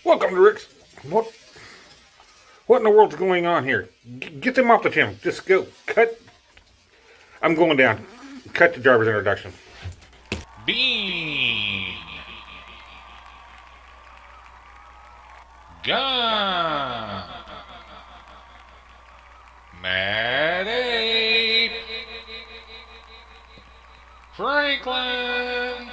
Welcome to Rick's. What in the world's going on here? Get them off the channel. Just go. Cut. I'm going down. Cut the driver's introduction. Bean. Gun. Mad Ape. Franklin.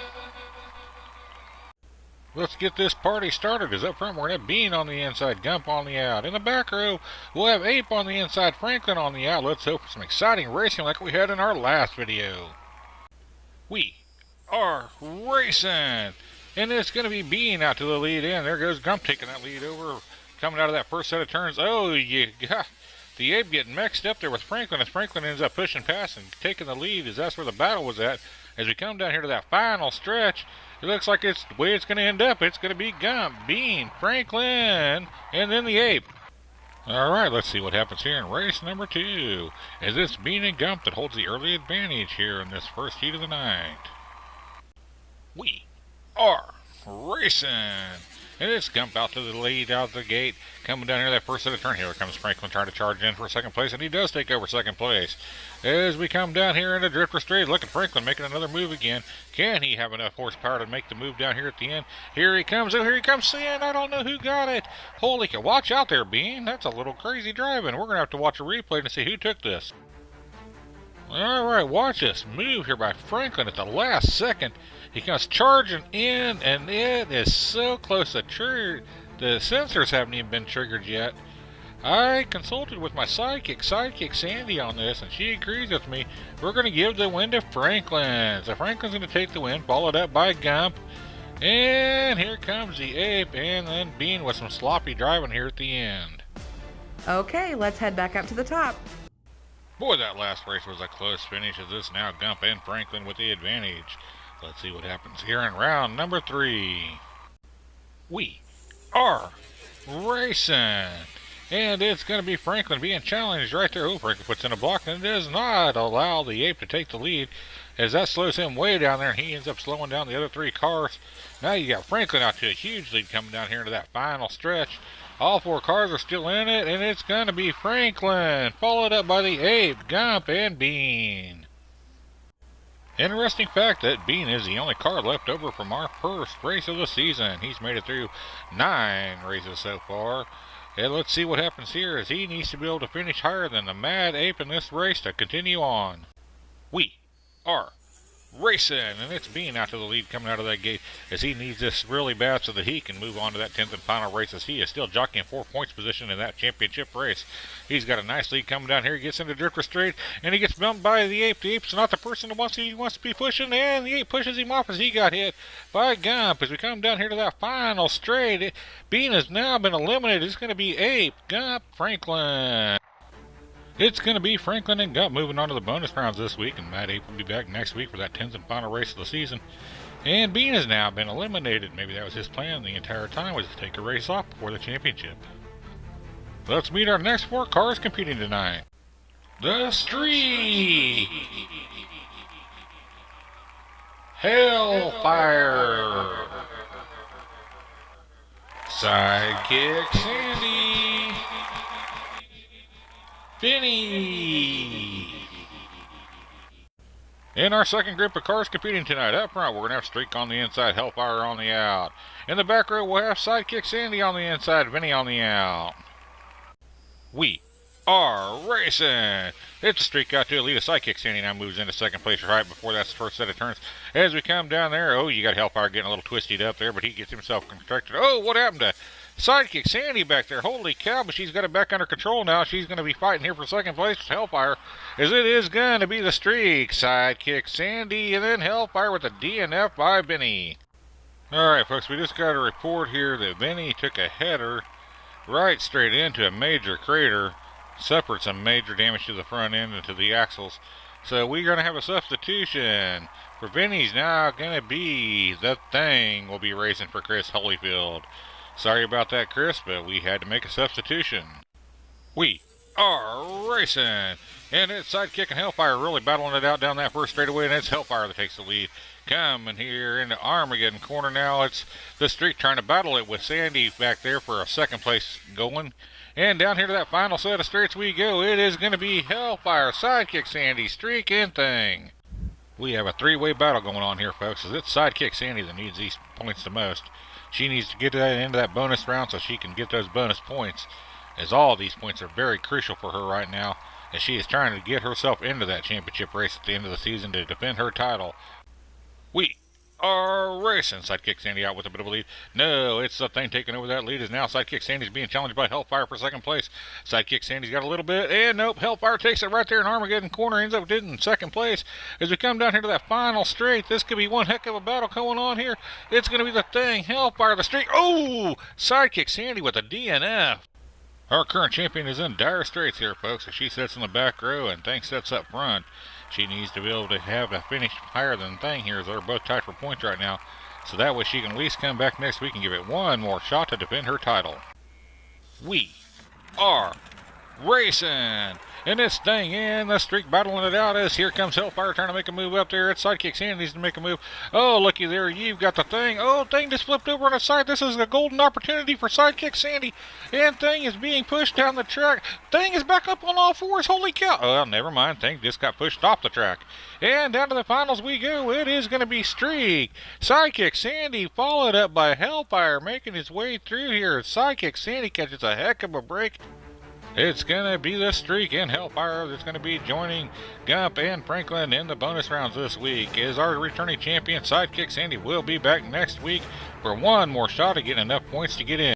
Let's get this party started, because up front we're going to have Bean on the inside, Gump on the out. In the back row, we'll have Ape on the inside, Franklin on the out. Let's hope for some exciting racing like we had in our last video. We are racing! And it's going to be Bean out to the lead in. There goes Gump taking that lead over, coming out of that first set of turns. Oh, you got the Ape getting mixed up there with Franklin, as Franklin ends up pushing past and taking the lead, as that's where the battle was at. As we come down here to that final stretch, it looks like it's the way it's going to end up. It's going to be Gump, Bean, Franklin, and then the Ape. All right, let's see what happens here in race number 2. As it's Bean and Gump that holds the early advantage here in this first heat of the night. We are racing. And it's Gump out to the lead out the gate. Coming down here that first set of turn. Here comes Franklin trying to charge in for second place, and he does take over second place. As we come down here into Drifter Straight, look at Franklin making another move again. Can he have enough horsepower to make the move down here at the end? Here he comes. Oh, here he comes. Sin. I don't know who got it. Holy cow. Watch out there, Bean. That's a little crazy driving. We're going to have to watch a replay to see who took this. All right, watch this move here by Franklin at the last second. He comes charging in, and it is so close to trigger. The sensors haven't even been triggered yet. I consulted with my sidekick Sandy on this, and she agrees with me. We're going to give the win to Franklin. So Franklin's going to take the win, followed up by Gump. And here comes the Ape, and then Bean with some sloppy driving here at the end. Okay, let's head back up to the top. Boy, that last race was a close finish, as it's now Gump and Franklin with the advantage. Let's see what happens here in round number 3. We are racing. And it's going to be Franklin being challenged right there. Oh, Franklin puts in a block, and it does not allow the Ape to take the lead, as that slows him way down there, and he ends up slowing down the other 3 cars. Now you got Franklin out to a huge lead coming down here into that final stretch. All 4 cars are still in it, and it's going to be Franklin, followed up by the Ape, Gump, and Bean. Interesting fact that Bean is the only car left over from our first race of the season. He's made it through 9 races so far. And let's see what happens here, as he needs to be able to finish higher than the Mad Ape in this race to continue on. We are racing, and it's Bean out to the lead coming out of that gate, as he needs this really bad so that he can move on to that 10th and final race, as he is still jockeying 4 points position in that championship race. He's got a nice lead coming down here. He gets into Drifter Straight, and he gets bumped by the Ape. The Ape's not the person that wants to be pushing, and the Ape pushes him off as he got hit by Gump. As we come down here to that final straight, Bean has now been eliminated. It's going to be Ape, Gump, Franklin. It's going to be Franklin and Gump moving on to the bonus rounds this week, and Mad Ape will be back next week for that 10th and final race of the season. And Bean has now been eliminated. Maybe that was his plan the entire time, was to take a race off before the championship. Let's meet our next 4 cars competing tonight. The Streak! Hellfire! Sidekick Sandy! Benny! In our second group of cars competing tonight, up front, we're going to have Streak on the inside, Hellfire on the out. In the back row, we'll have Sidekick Sandy on the inside, Benny on the out. We are racing. It's a Streak out to a lead. A Sidekick Sandy now moves into second place right before that first set of turns. As we come down there, oh, you got Hellfire getting a little twisted up there, but he gets himself constructed. Oh, what happened to Sidekick Sandy back there? Holy cow, but she's got it back under control now. She's going to be fighting here for second place with Hellfire, as it is going to be the Streak, Sidekick Sandy, and then Hellfire with a DNF by Benny. Alright folks, we just got a report here that Benny took a header right straight into a major crater, suffered some major damage to the front end and to the axles. So we're going to have a substitution. For Benny's now going to be the Thing will be racing for Chris Holyfield. Sorry about that, Chris, but we had to make a substitution. We are racing, and it's Sidekick and Hellfire really battling it out down that first straightaway, and it's Hellfire that takes the lead. Coming here into Armageddon corner now. It's the Streak trying to battle it with Sandy back there for a second place going. And down here to that final set of straights we go. It is going to be Hellfire, Sidekick Sandy, Streak, and Thing. We have a three-way battle going on here, folks, as it's Sidekick Sandy that needs these points the most. She needs to get that into that bonus round so she can get those bonus points, as all these points are very crucial for her right now, as she is trying to get herself into that championship race at the end of the season to defend her title. We are racing. Sidekick Sandy out with a bit of a lead. No, it's the Thing taking over that lead. Is now Sidekick Sandy's being challenged by Hellfire for second place. Sidekick Sandy's got a little bit, and nope, Hellfire takes it right there in Armageddon corner, ends up getting second place. As we come down here to that final straight, this could be one heck of a battle going on here. It's going to be the Thing, Hellfire, the Streak. Oh, Sidekick Sandy with a DNF. Our current champion is in dire straits here, folks, as she sits in the back row and Thing sits up front. She needs to be able to have a finish higher than Thing here, as they're both tied for points right now. So that way she can at least come back next week and give it one more shot to defend her title. We are racing. And this Thing in the Streak battling it out as here comes Hellfire trying to make a move up there. It's Sidekick Sandy needs to make a move. Oh, looky there, you've got the Thing. Oh, Thing just flipped over on the side. This is a golden opportunity for Sidekick Sandy. And Thing is being pushed down the track. Thing is back up on all fours. Holy cow. Oh, well, never mind. Thing just got pushed off the track. And down to the finals we go. It is going to be Streak, Sidekick Sandy, followed up by Hellfire, making his way through here. Sidekick Sandy catches a heck of a break. It's going to be the Streak and Hellfire that's going to be joining Gump and Franklin in the bonus rounds this week. As our returning champion, Sidekick Sandy, will be back next week for one more shot at getting enough points to get in.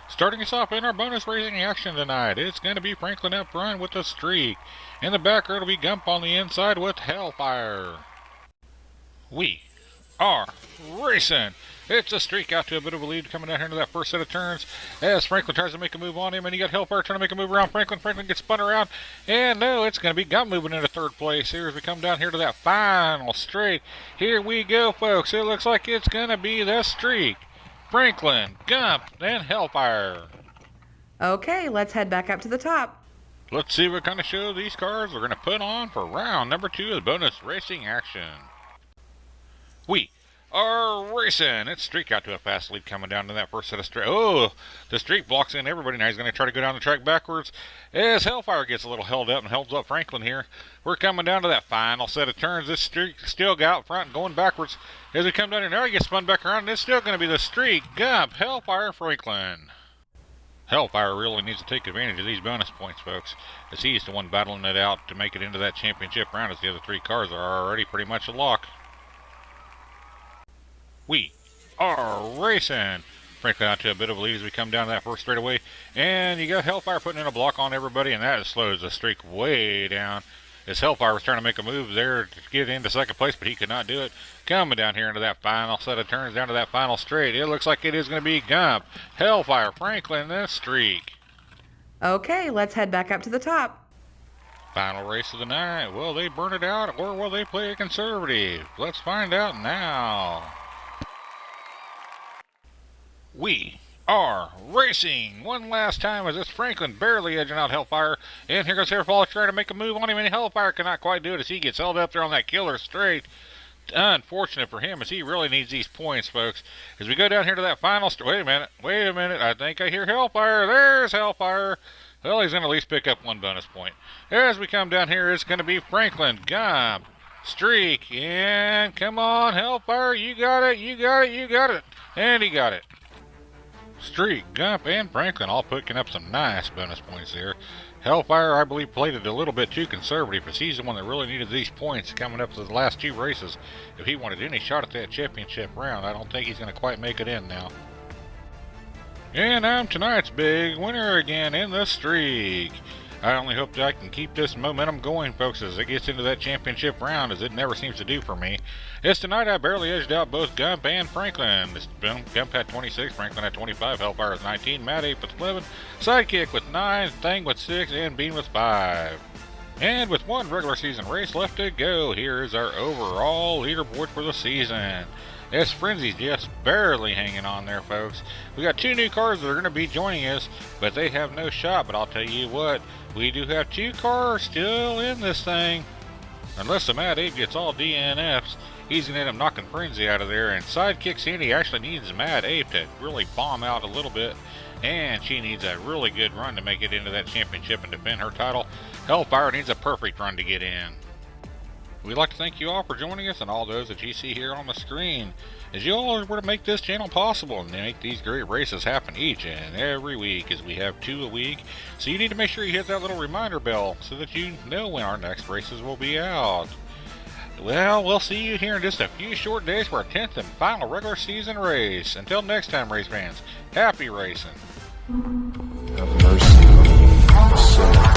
Starting us off in our bonus racing action tonight, it's going to be Franklin up front with the Streak. In the back row, it'll be Gump on the inside with Hellfire. We are racing. It's a Streak out to a bit of a lead coming down here into that first set of turns as Franklin tries to make a move on him, and you got Hellfire trying to make a move around Franklin. Franklin gets spun around, and no, it's going to be Gump moving into third place here as we come down here to that final straight. Here we go, folks. It looks like it's going to be the Streak, Franklin, Gump, and Hellfire. Okay, let's head back up to the top. Let's see what kind of show these cars are going to put on for round number 2 of bonus racing action. We are racing. It's Streak out to a fast lead coming down to that first set of straight. Oh, the Streak blocks in everybody. Now he's going to try to go down the track backwards as Hellfire gets a little held up and helps up Franklin here. We're coming down to that final set of turns. This Streak still got out front and going backwards as we come down here. Now he gets spun back around, and it's still going to be the Streak, Gump, Hellfire, Franklin. Hellfire really needs to take advantage of these bonus points, folks, as he's the one battling it out to make it into that championship round, as the other 3 cars are already pretty much a lock. We are racing. Franklin out to a bit of a lead as we come down to that first straightaway. And you got Hellfire putting in a block on everybody, and that slows the Streak way down. As Hellfire was trying to make a move there to get into second place, but he could not do it. Coming down here into that final set of turns, down to that final straight. It looks like it is going to be Gump, Hellfire, Franklin, and Streak. Okay, let's head back up to the top. Final race of the night. Will they burn it out, or will they play it conservative? Let's find out now. We are racing one last time as it's Franklin barely edging out Hellfire. And here goes Hellfire trying to make a move on him, and Hellfire cannot quite do it as he gets held up there on that killer straight. Unfortunate for him as he really needs these points, folks. As we go down here to that final wait a minute. I think I hear Hellfire. There's Hellfire. Well, he's going to at least pick up one bonus point. As we come down here, it's going to be Franklin, Gump, Streak, and come on, Hellfire. You got it. You got it. You got it. And he got it. Streak, Gump, and Franklin all picking up some nice bonus points there. Hellfire, I believe, played it a little bit too conservative, as he's the one that really needed these points coming up to the last 2 races. If he wanted any shot at that championship round, I don't think he's going to quite make it in now. And I'm tonight's big winner again in the Streak. I only hope that I can keep this momentum going, folks, as it gets into that championship round, as it never seems to do for me. As tonight I barely edged out both Gump and Franklin. Gump had 26, Franklin had 25, Hellfire was 19, Matt 8 with 11, Sidekick with 9, Thing with 6, and Bean with 5. And with one regular season race left to go, here is our overall leaderboard for the season. As Frenzy's just barely hanging on there, folks. We got 2 new cars that are going to be joining us, but they have no shot. But I'll tell you what, we do have 2 cars still in this thing. Unless the Mad 8 gets all DNFs, He's going to end up knocking Frenzy out of there, and Sidekick Sandy actually needs Mad Ape to really bomb out a little bit, and she needs a really good run to make it into that championship and defend her title. Hellfire needs a perfect run to get in. We'd like to thank you all for joining us and all those that you see here on the screen, as you all were to make this channel possible and make these great races happen each and every week, as we have 2 a week. So you need to make sure you hit that little reminder bell so that you know when our next races will be out. Well, we'll see you here in just a few short days for our 10th and final regular season race. Until next time, race fans, happy racing. Have mercy on me, son.